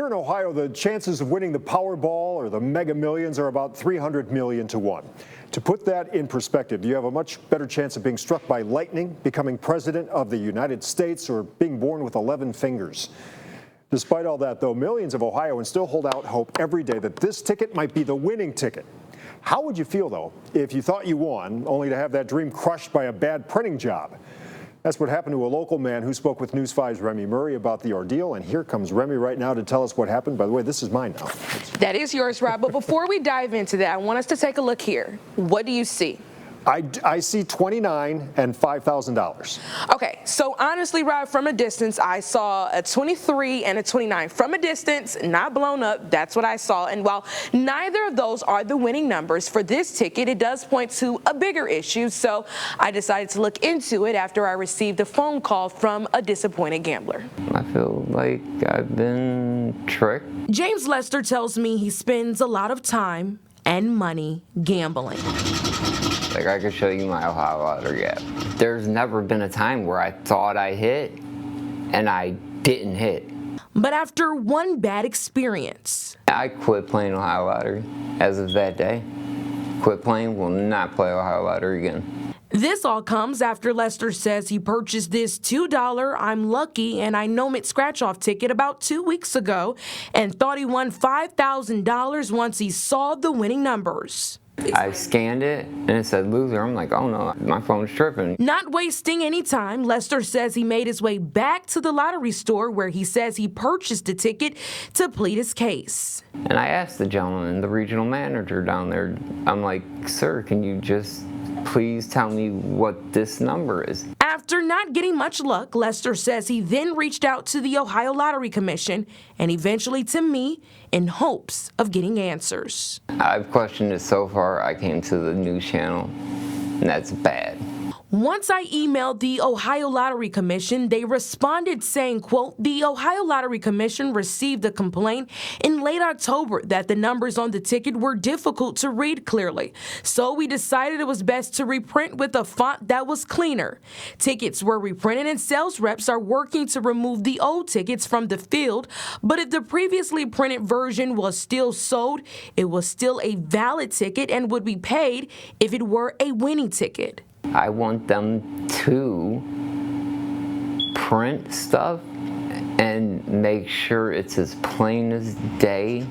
Here in Ohio, the chances of winning the Powerball or the Mega Millions are about 300 million to 1. To put that in perspective, you have a much better chance of being struck by lightning, becoming president of the United States, or being born with 11 fingers. Despite all that, though, millions of Ohioans still hold out hope every day that this ticket might be the winning ticket. How would you feel, though, if you thought you won, only to have that dream crushed by a bad printing job? That's what happened to a local man who spoke with News 5's Remy Murray about the ordeal. And here comes Remy right now to tell us what happened. By the way, this is mine now. That is yours, Rob. But before we dive into that, I want us to take a look here. What do you see? I see $29 and $5,000. Okay, so honestly, Rob, from a distance, I saw a 23 and a 29. From a distance, not blown up, that's what I saw. And while neither of those are the winning numbers for this ticket, it does point to a bigger issue. So I decided to look into it after I received a phone call from a disappointed gambler. I feel like I've been tricked. James Lester tells me he spends a lot of time and money gambling. Like, I could show you my Ohio lottery app. There's never been a time where I thought I hit and I didn't hit. But after one bad experience, I quit playing Ohio lottery as of that day. Quit playing, will not play Ohio lottery again. This all comes after Lester says he purchased this $2 I'm Lucky and I Know It scratch-off ticket about 2 weeks ago and thought he won $5,000 once he saw the winning numbers. I scanned it and it said loser. I'm like, oh no, my phone's tripping. Not wasting any time, Lester says he made his way back to the lottery store where he says he purchased a ticket to plead his case. And I asked the gentleman, the regional manager down there, I'm like, sir, can you just please tell me what this number is? After not getting much luck, Lester says he then reached out to the Ohio Lottery Commission and eventually to me in hopes of getting answers. I've questioned it so far, I came to the news channel, and that's bad. Once I emailed the Ohio Lottery Commission, they responded saying, quote, the Ohio Lottery Commission received a complaint in late October that the numbers on the ticket were difficult to read clearly. So we decided it was best to reprint with a font that was cleaner. Tickets were reprinted and sales reps are working to remove the old tickets from the field. But if the previously printed version was still sold, it was still a valid ticket and would be paid if it were a winning ticket. I want them to print stuff and make sure it's as plain as day.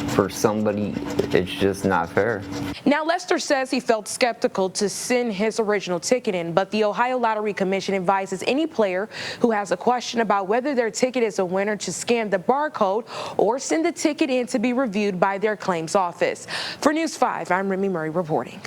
For somebody, it's just not fair. Now, Lester says he felt skeptical to send his original ticket in, but the Ohio Lottery Commission advises any player who has a question about whether their ticket is a winner to scan the barcode or send the ticket in to be reviewed by their claims office. For News 5, I'm Remy Murray reporting.